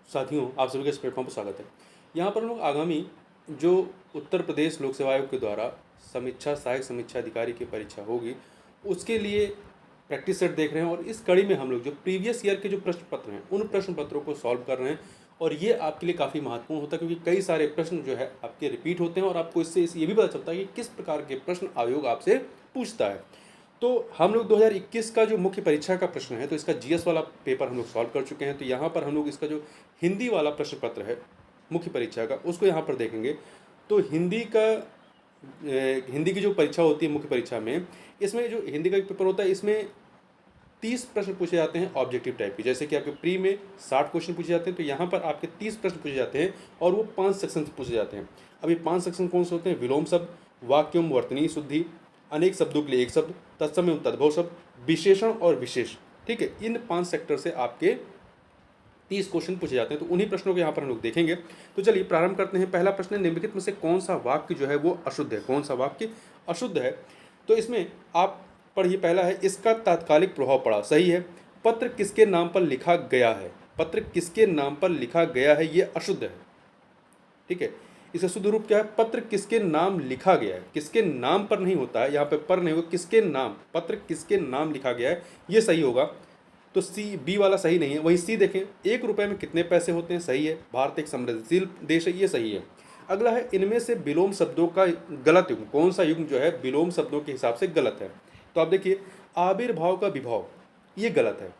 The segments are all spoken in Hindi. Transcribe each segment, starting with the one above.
साथियों, आप सभी का इस प्लेटफॉर्म पर स्वागत है। यहाँ पर हम लोग आगामी जो उत्तर प्रदेश लोक सेवा आयोग के द्वारा सहायक समीक्षा अधिकारी की परीक्षा होगी, उसके लिए प्रैक्टिस सेट देख रहे हैं और इस कड़ी में हम लोग जो प्रीवियस ईयर के जो प्रश्न पत्र हैं, उन प्रश्न पत्रों को सॉल्व कर रहे हैं। और ये आपके लिए काफ़ी महत्वपूर्ण होता है क्योंकि कई सारे प्रश्न जो है आपके रिपीट होते हैं और आपको इससे ये भी पता चलता है कि किस प्रकार के प्रश्न आयोग आपसे पूछता है। तो हम लोग 2021 का जो मुख्य परीक्षा का प्रश्न है, तो इसका जीएस वाला पेपर हम लोग सॉल्व कर चुके हैं। तो यहाँ पर हम लोग इसका जो हिंदी वाला प्रश्न पत्र है मुख्य परीक्षा का, उसको यहाँ पर देखेंगे। तो हिंदी की जो परीक्षा होती है मुख्य परीक्षा में, इसमें जो हिंदी का पेपर होता है, इसमें 30 प्रश्न पूछे जाते हैं ऑब्जेक्टिव टाइप के। जैसे कि आपके प्री में 60 क्वेश्चन पूछे जाते हैं, तो यहाँ पर आपके 30 प्रश्न पूछे जाते हैं और वो 5 सेक्शन से पूछे जाते हैं। अब ये 5 सेक्शन कौन से होते हैं? विलोम शब्द, वाक्य एवं वर्तनीय शुद्धि, अनेक शब्दों के लिए एक शब्द, तत्सम एवं तद्भव शब्द, विशेषण और विशेष। ठीक है, इन 5 सेक्टर से आपके 30 क्वेश्चन पूछे जाते हैं। तो उन्हीं प्रश्नों को यहाँ पर हम लोग देखेंगे। तो चलिए प्रारंभ करते हैं। पहला प्रश्न है, निम्नलिखित में से कौन सा वाक्य जो है वो अशुद्ध है? कौन सा वाक्य अशुद्ध है? तो इसमें आप पढ़िए, पहला है, इसका तात्कालिक प्रभाव पड़ा। सही है। पत्र किसके नाम पर लिखा गया है? पत्र किसके नाम पर लिखा गया है, ये अशुद्ध है। ठीक है, इसका शुद्ध रूप क्या है? पत्र किसके नाम लिखा गया है। किसके नाम पर नहीं होता है, यहाँ पे पर नहीं होगा, किसके नाम, पत्र किसके नाम लिखा गया है, ये सही होगा। तो बी वाला सही नहीं है। वहीं सी देखें, 1 रुपये में कितने पैसे होते हैं? सही है। भारत एक समृद्धशील देश है, ये सही है। अगला है, इनमें से विलोम शब्दों का गलत युग्म, कौन सा युग्म जो है विलोम शब्दों के हिसाब से गलत है? तो आप देखिए, आविर्भाव का विभाव, ये गलत है।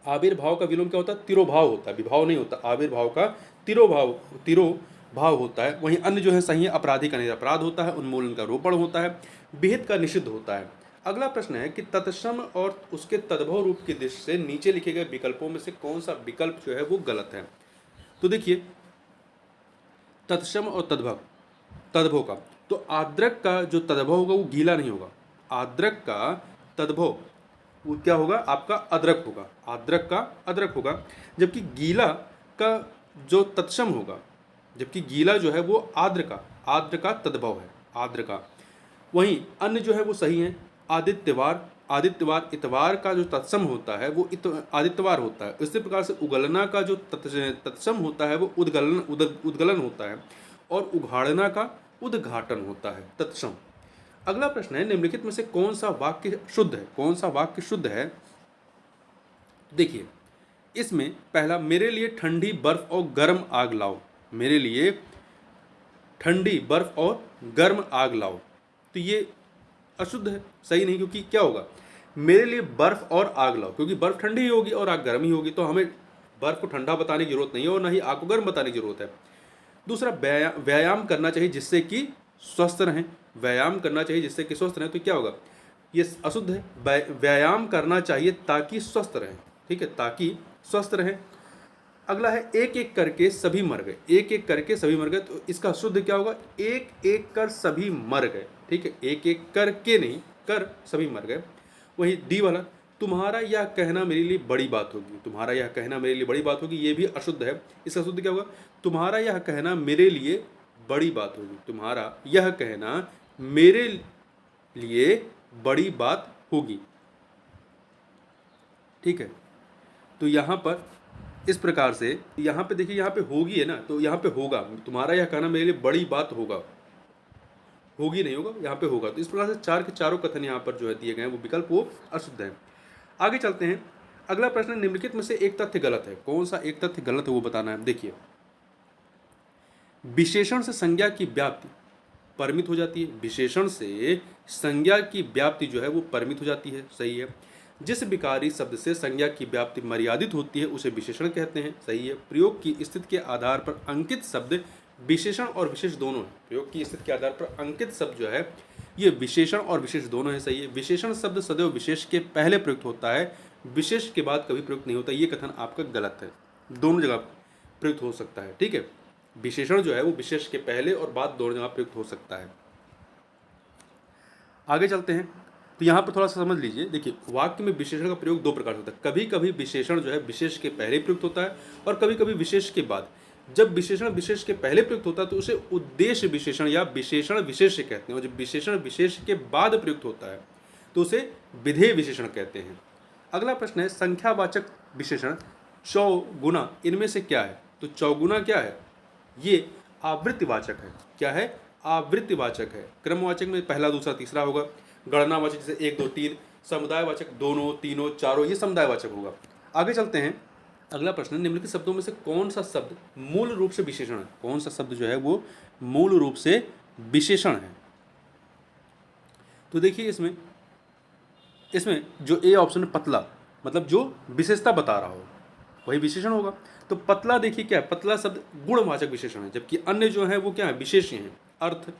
आविर्भाव का विलोम क्या होता है? तिरोभाव होता है, विभाव नहीं होता। आविर्भाव का तिरोभाव होता है। वहीं अन्य जो है सही है। अपराधी का निरपराध होता है, उन्मूलन का रोपण होता है, विहित का निषिद्ध होता है। अगला प्रश्न है कि तत्सम और उसके तद्भव रूप की दृष्टि से नीचे लिखे गए विकल्पों में से कौन सा विकल्प जो है वो गलत है? तो देखिए, तत्सम और तद्भव का, तो आद्रक का जो तद्भव होगा वो गीला नहीं होगा। आद्रक का तद्भव वो क्या होगा? आपका अदरक होगा। आद्रक का अदरक होगा। जबकि गीला का जो तत्सम होगा, जबकि गीला जो है वो आद्र का तद्भव है, आद्र का। वहीं अन्य जो है वो सही है। आदित्यवार इतवार का जो तत्सम होता है वो आदित्यवार होता है। इसी प्रकार से उगलना का जो तत्सम होता है वो उद्गलन होता है और उघाड़ना का उद्घाटन होता है, तत्सम। अगला प्रश्न है, निम्नलिखित में से कौन सा वाक्य शुद्ध है? कौन सा वाक्य शुद्ध है? देखिए, इसमें पहला, मेरे लिए ठंडी बर्फ और गर्म आग लाओ। मेरे लिए ठंडी बर्फ और गर्म आग लाओ, तो ये अशुद्ध है, सही नहीं। क्योंकि क्या होगा? मेरे लिए बर्फ और आग लाओ, क्योंकि बर्फ ठंडी ही होगी और आग गर्म ही होगी, तो हमें बर्फ को ठंडा बताने की जरूरत नहीं है और ना ही आग को गर्म बताने की जरूरत है। दूसरा, व्यायाम करना चाहिए जिससे कि स्वस्थ रहें। व्यायाम करना चाहिए जिससे कि स्वस्थ रहें, तो क्या होगा? ये अशुद्ध है। व्यायाम करना चाहिए ताकि स्वस्थ रहें। ठीक है, ताकि स्वस्थ रहें। अगला है, एक एक करके सभी मर गए। एक एक करके सभी मर गए, तो इसका शुद्ध क्या होगा? एक एक कर सभी मर गए। ठीक है, एक एक करके नहीं, कर सभी मर गए। वही डी वाला, तुम्हारा यह कहना मेरे लिए बड़ी बात होगी। तुम्हारा यह कहना मेरे लिए बड़ी बात होगी, ये भी अशुद्ध है। इसका शुद्ध क्या होगा? तुम्हारा यह कहना मेरे लिए बड़ी बात होगी। तुम्हारा यह कहना मेरे लिए बड़ी बात होगी। ठीक है, तो यहाँ पर इस प्रकार से, यहाँ पे देखिए, यहाँ पे होगी है ना, तो यहाँ पे होगा। तुम्हारा यह कहना मेरे लिए बड़ी बात होगा, होगी नहीं होगा, यहाँ पे होगा। तो इस प्रकार से 4 के चारों कथन यहाँ पर जो है दिए गए हैं, वो विकल्प वो अशुद्ध है। आगे चलते हैं। अगला प्रश्न, निम्नलिखित में से एक तथ्य गलत है। कौन सा एक तथ्य गलत है वो बताना है। देखिए, विशेषण से संज्ञा की व्याप्ति परिमित हो जाती है। विशेषण से संज्ञा की व्याप्ति जो है वो परिमित हो जाती है, सही है। जिस विकारी शब्द से संज्ञा की व्याप्ति मर्यादित होती है उसे विशेषण कहते हैं, सही है। प्रयोग की स्थिति के आधार पर अंकित शब्द विशेषण और विशेष दोनों है। प्रयोग की स्थिति के आधार पर अंकित शब्द जो है ये विशेषण और विशेष दोनों है, सही है। विशेषण शब्द सदैव विशेष के पहले प्रयुक्त होता है, विशेष के बाद कभी प्रयुक्त नहीं होता। ये कथन आपका गलत है, दोनों जगह प्रयुक्त हो सकता है। ठीक है, विशेषण जो है वो विशेष के पहले और बाद दोनों जगह प्रयुक्त हो सकता है। आगे चलते हैं। तो यहाँ पर थोड़ा सा समझ लीजिए। देखिए, वाक्य में विशेषण का प्रयोग 2 प्रकार से होता है। कभी कभी विशेषण जो है विशेष के पहले प्रयुक्त होता है और कभी कभी विशेष के बाद। जब विशेषण विशेष के पहले प्रयुक्त होता है तो उसे उद्देश्य विशेषण या विशेषण विशेष कहते हैं, और जब विशेषण विशेष के बाद प्रयुक्त होता है तो उसे विधेय विशेषण कहते हैं। अगला प्रश्न है, संख्यावाचक विशेषण चौगुना इनमें से क्या है? तो चौगुना क्या है? ये आवृत्तिवाचक है। क्या है? आवृत्तिवाचक है। क्रमवाचक में पहला, दूसरा, तीसरा होगा। गणनावाचक जैसे 1 2 3, समुदायवाचक दोनों, तीनों, चारों, ये समुदायवाचक होगा। आगे चलते हैं। अगला प्रश्न, निम्नलिखित शब्दों में से कौन सा शब्द मूल रूप से विशेषण है? कौन सा शब्द जो है वो मूल रूप से विशेषण है? तो देखिए इसमें इसमें जो ए ऑप्शन है पतला, मतलब जो विशेषता बता रहा हो वही विशेषण होगा। तो पतला देखिए क्या है? पतला शब्द गुणवाचक विशेषण है, जबकि अन्य जो है वो क्या है? विशेष्य हैं। अर्थ,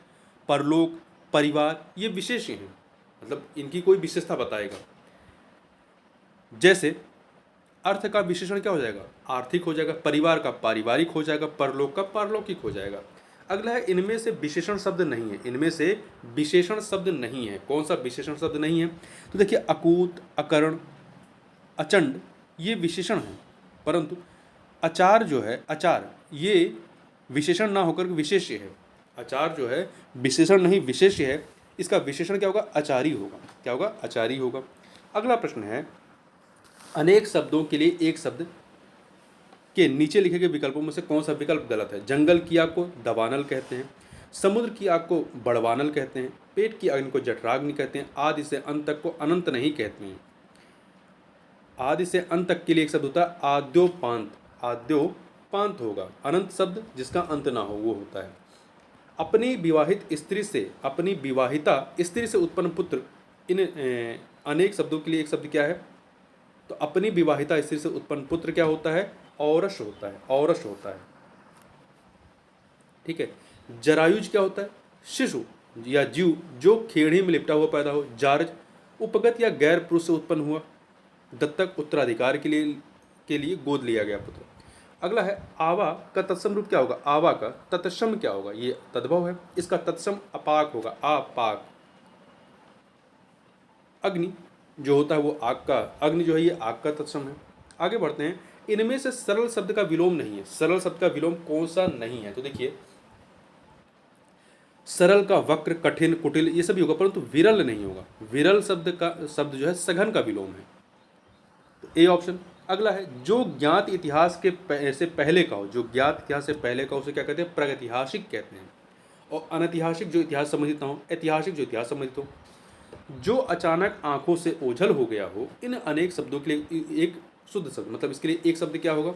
परलोक, परिवार, ये विशेष्य हैं, मतलब इनकी कोई विशेषता बताएगा। जैसे अर्थ का विशेषण क्या हो जाएगा? आर्थिक हो जाएगा, परिवार का पारिवारिक हो जाएगा, परलोक का पारलौकिक हो जाएगा। अगला है, इनमें से विशेषण शब्द नहीं है। इनमें से विशेषण शब्द नहीं है। कौन सा विशेषण शब्द नहीं है? तो देखिए अकूत, अकर्ण, अचंड, ये विशेषण है, परंतु अचार जो है, अचार, ये विशेषण ना होकर विशेष्य है। अचार जो है विशेषण नहीं विशेष्य है, इसका विशेषण क्या होगा? आचारी होगा। क्या होगा? आचारी होगा। अगला प्रश्न है, अनेक शब्दों के लिए एक शब्द के नीचे लिखे गए विकल्पों में से कौन सा विकल्प गलत है? जंगल की आग को दवानल कहते हैं, समुद्र की आग को बड़वानल कहते हैं, पेट की अग्नि को जठराग्नि कहते हैं, आदि से अंत तक को अनंत नहीं कहते हैं। आदि से अंत तक के लिए एक शब्द होता है आद्योपांत। आद्योपांत होगा। अनंत शब्द जिसका अंत ना हो वो होता है। अपनी विवाहित स्त्री से, अपनी विवाहिता स्त्री से उत्पन्न पुत्र, इन अनेक शब्दों के लिए एक शब्द क्या है? तो अपनी विवाहिता स्त्री से उत्पन्न पुत्र क्या होता है? औरस होता है। औरस होता है। ठीक है। जरायुज क्या होता है? शिशु या जीव जो खेड़ी में लिपटा हुआ पैदा हो। जारज उपगत या गैर पुरुष से उत्पन्न हुआ। दत्तक उत्तराधिकार के लिए गोद लिया गया पुत्र। अगला है, आवा का तत्सम रूप क्या होगा? आवा का तत्सम क्या होगा? ये तद्भव है, इसका तत्सम अपाक होगा। अपाक। अग्नि जो होता है वो आग का, अग्नि जो है ये आग का तत्सम है। आगे बढ़ते हैं। इनमें से सरल शब्द का विलोम नहीं है। सरल शब्द का विलोम कौन सा नहीं है? तो देखिए सरल का वक्र, कठिन, कुटिल ये सभी होगा, परंतु विरल नहीं होगा। विरल शब्द जो है सघन का विलोम है। तो ए ऑप्शन। अगला है, जो ज्ञात इतिहास के से पहले का हो। जो ज्ञात इतिहास से पहले का उसे क्या कहते हैं? प्रागैतिहासिक कहते हैं। और अनैतिहासिक जो इतिहास संबंधित ना हो, ऐतिहासिक जो इतिहास संबंधित हो। जो अचानक आंखों से ओझल हो गया हो। इन अनेक शब्दों के लिए एक शुद्ध शब्द, मतलब इसके लिए एक शब्द क्या होगा?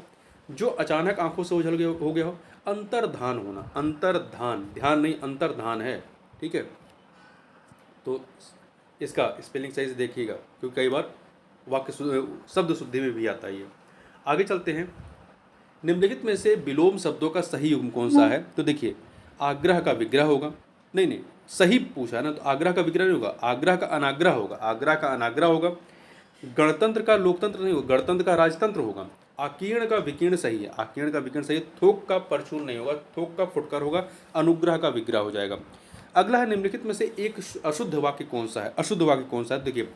जो अचानक आंखों से ओझल हो गया हो। अंतर्धान होना। अंतर्धान, ध्यान नहीं, अंतर्धान है। ठीक है। तो इसका स्पेलिंग सही से देखिएगा, क्योंकि कई बार वाक्य शब्द शुद्धि में भी आता है ये। आगे चलते हैं। निम्नलिखित में से विलोम शब्दों का सही युग्म कौन सा है? तो देखिए आग्रह का विग्रह होगा। नहीं, सही पूछा है ना, तो आग्रह का विग्रह नहीं होगा, आग्रह का अनाग्रह होगा। आग्रह का अनाग्रह होगा। गणतंत्र का लोकतंत्र नहीं होगा, गणतंत्र का राजतंत्र होगा। आकीर्ण का विकीर्ण सही है। आकीर्ण का विकीर्ण सही है। थोक का परचून नहीं होगा, थोक का फुटकर होगा। अनुग्रह का विग्रह हो जाएगा। अगला है, निम्नलिखित में से एक अशुद्ध वाक्य कौन सा है? अशुद्ध वाक्य कौन सा है? देखिए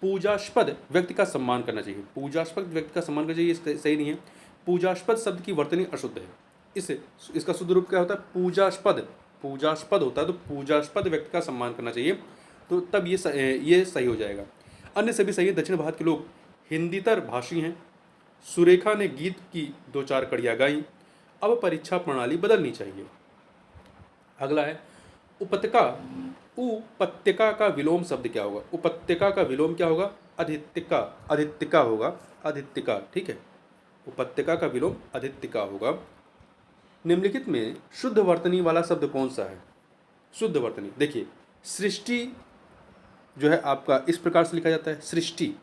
पूजास्पद व्यक्ति का सम्मान करना चाहिए। पूजास्पद व्यक्ति का सम्मान करना चाहिए, सही नहीं है। पूजास्पद शब्द की वर्तनी अशुद्ध है। इसका शुद्ध रूप क्या होता है? पूजास्पद। पूजास्पद होता है, तो पूजास्पद व्यक्ति का सम्मान करना चाहिए, तो तब ये सही हो जाएगा। अन्य सभी सही है। दक्षिण भारत के लोग हिंदीतर भाषी हैं। सुरेखा ने गीत की 2-4 कड़ियाँ गाई। अब परीक्षा प्रणाली बदलनी चाहिए। अगला है, उपत्यका। उपत्यका का विलोम शब्द क्या होगा? उपत्यका का विलोम क्या होगा? अधित्यका। अधित्यका होगा। अधित्यका। ठीक है। उपत्यका का विलोम अधित्यका होगा। निम्नलिखित में शुद्ध वर्तनी वाला शब्द कौन सा है? शुद्ध वर्तनी देखिए, सृष्टि जो है आपका इस प्रकार से लिखा जाता है, सृष्टि।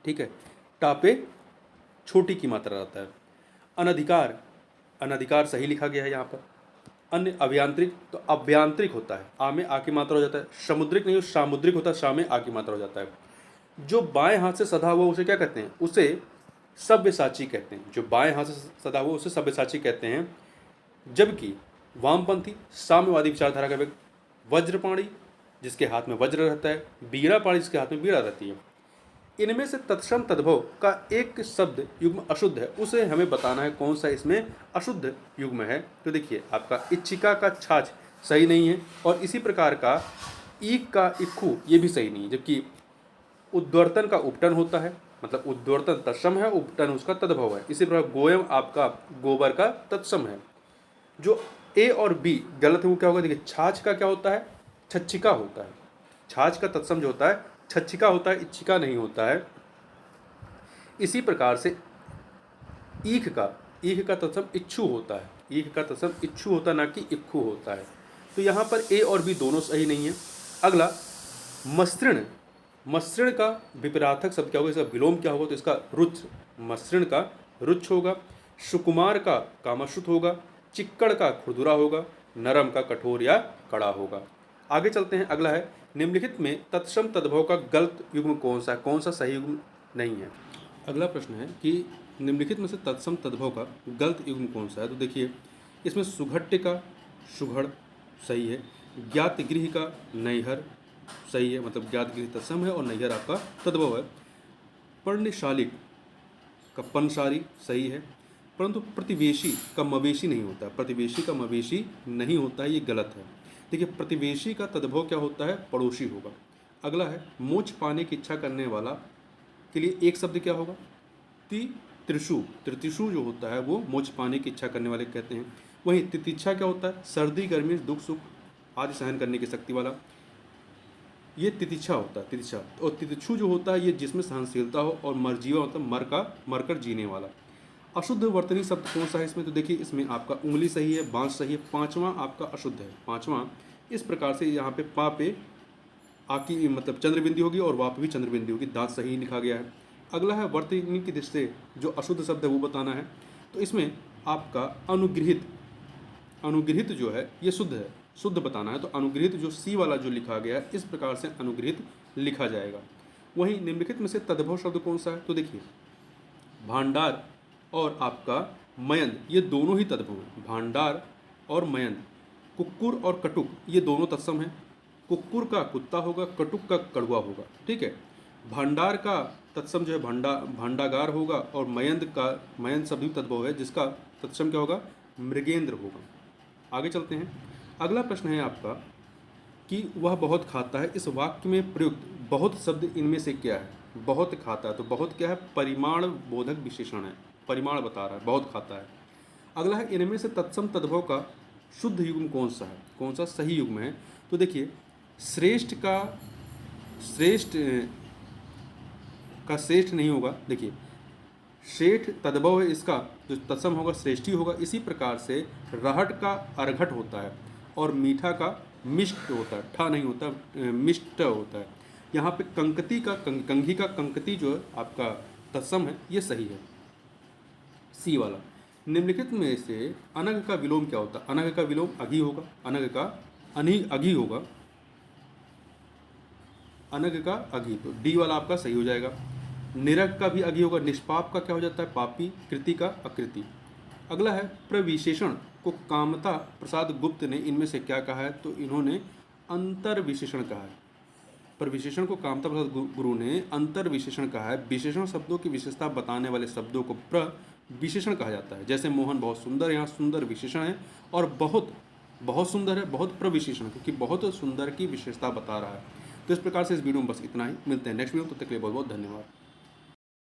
ठीक है। टापे छोटी की मात्रा रहता है। अनधिकार, अनधिकार सही लिखा गया है यहाँ पर। अन्य अभियांत्रिक, तो अभ्यांतरिक होता है, आ में आ की मात्रा हो जाता है। समुद्रिक नहीं हो, सामुद्रिक होता है, सा में आ की मात्रा हो जाता है। जो बाएं हाथ से सधा हुआ उसे क्या कहते हैं? उसे सव्यसाची कहते हैं। जो बाएं हाथ से सधा हुआ उसे सव्यसाची कहते हैं। जबकि वामपंथी साम्यवादी विचारधारा का व्यक्ति, वज्रपाणी जिसके हाथ में वज्र रहता है, बीड़ापाणी जिसके हाथ में बीड़ा रहती है। इनमें से तत्सम तद्भव का एक शब्द युग्म अशुद्ध है, उसे हमें बताना है कौन सा इसमें अशुद्ध युग्म है। तो देखिए आपका इच्छिका का छाछ सही नहीं है, और इसी प्रकार का ईक का इक्खू ये भी सही नहीं है। जबकि उद्वर्तन का उपटन होता है, मतलब उद्वर्तन तत्सम है, उपटन उसका तद्भव है। इसी प्रकार गोयम आपका गोबर का तत्सम है। जो ए और बी गलत है वो क्या होगा, देखिए छाछ का क्या होता है, छच्छिका होता है। छाछ का तत्सम जो होता है छच्छिका होता है, इच्छिका नहीं होता है। इसी प्रकार से ईख का तत्सम इच्छु होता है। ईख का तत्सम इच्छु होता है, ना कि इक्खु होता है। तो यहाँ पर ए और बी दोनों सही नहीं है। अगला मसृण, मसृण का विपरार्थक शब्द क्या होगा, इसका विलोम क्या होगा, तो इसका रुच्छ, मसृण का रुच्छ होगा। सुकुमार का कामश्रुत होगा। चिक्कड़ का खुरदुरा होगा। नरम का कठोर या कड़ा होगा। आगे चलते हैं। अगला है निम्नलिखित में तत्सम तद्भव का गलत युग्म कौन सा है, कौन सा सही युग्म नहीं है। अगला प्रश्न है कि निम्नलिखित में से तत्सम तद्भव का गलत युग्म कौन सा है। तो देखिए इसमें सुघट्य का सुघड़ सही है। ज्ञात गृह का नैहर सही है, मतलब ज्ञात गृह तत्सम है और नैहर आपका तद्भव है। पर्णशालिक का पनसारी सही है, परंतु प्रतिवेशी का मवेशी नहीं होता है। प्रतिवेशी का मवेशी नहीं होता है, ये गलत है। देखिए प्रतिवेशी का तद्भव क्या होता है, पड़ोसी होगा। अगला है मोक्ष पाने की इच्छा करने वाला के लिए एक शब्द क्या होगा, तितृषु। तितृषु जो होता है वो मोक्ष पाने की इच्छा करने वाले कहते हैं। वहीं तितिक्षा क्या होता है, सर्दी गर्मी दुख सुख आदि सहन करने की शक्ति वाला, ये तितिक्षा होता है, तितिक्षा। और तितिक्षु जो होता है ये जिसमें सहनशीलता हो, और मरजीवा मतलब मरकर जीने वाला। अशुद्ध वर्तनी शब्द कौन सा है इसमें, तो देखिए इसमें आपका उंगली सही है, बांस सही है, पांचवा आपका अशुद्ध है, पांचवा। इस प्रकार से यहाँ पे पा पे आकी मतलब चंद्रबिंदी होगी और वाप भी चंद्रबिंदी होगी, दांत सही लिखा गया है। अगला है वर्तनी की दृष्टि से जो अशुद्ध शब्द है वो बताना है। तो इसमें आपका अनुगृहित, अनुगृहित जो है ये शुद्ध है, शुद्ध बताना है। तो अनुगृहित जो सी वाला जो लिखा गया है इस प्रकार से अनुगृहित लिखा जाएगा। वहीं निम्नलिखित में से तद्भव शब्द कौन सा है, तो देखिए भांडार और आपका मयंद ये दोनों ही तद्भव हैं। भांडार और मयंद, कुक्कुर और कटुक ये दोनों तत्सम हैं। कुक्कुर का कुत्ता होगा, कटुक का कड़ुआ होगा, ठीक है। भंडार का तत्सम जो है भांडागार होगा, और मयंद शब्द भी तद्भव है जिसका तत्सम क्या होगा, मृगेंद्र होगा। आगे चलते हैं। अगला प्रश्न है आपका कि वह बहुत खाता है, इस वाक्य में प्रयुक्त बहुत शब्द इनमें से क्या है। बहुत खाता है, तो बहुत क्या है, परिमाण बोधक विशेषण है, परिमाण बता रहा है, बहुत खाता है। अगला है इनमें से तत्सम तद्भव का शुद्ध युग्म कौन सा है, कौन सा सही युग्म है। तो देखिए श्रेष्ठ श्रेष्ठ नहीं होगा। देखिए श्रेष्ठ तद्भव है, इसका जो तत्सम होगा श्रेष्ठी होगा। इसी प्रकार से रहट का अर्घट होता है, और मीठा का मिष्ट होता है, ठा नहीं होता, मिष्ट होता है। यहाँ पे कंकती का कंघी का कंकती जो है आपका तत्सम है, ये सही है, सी वाला। निम्नलिखित में से अनग का विलोम क्या होता है, अनग का विलोम अघी होगा, अनग का अघी होगा, अनग का अघी, तो डी वाला आपका सही हो जाएगा। निरग का भी अघी होगा, निष्पाप का क्या हो जाता है, पापी, कृति का अकृति। अगला है प्रविशेषण को कामता प्रसाद गुप्त ने इनमें से क्या कहा है, तो इन्होंने अंतर विशेषण कहा है। प्रविशेषण को कामता प्रसाद गुरु ने अंतर विशेषण कहा है। विशेषण शब्दों की विशेषता बताने वाले शब्दों को प्रविशेषण कहा जाता है। जैसे मोहन बहुत सुंदर, यहाँ सुंदर विशेषण है, और बहुत बहुत सुंदर है, बहुत प्रविशेषण, क्योंकि बहुत सुंदर की विशेषता बता रहा है। तो इस प्रकार से इस वीडियो में बस इतना ही। मिलते हैं नेक्स्ट वीडियो, तब तक के लिए बहुत बहुत धन्यवाद।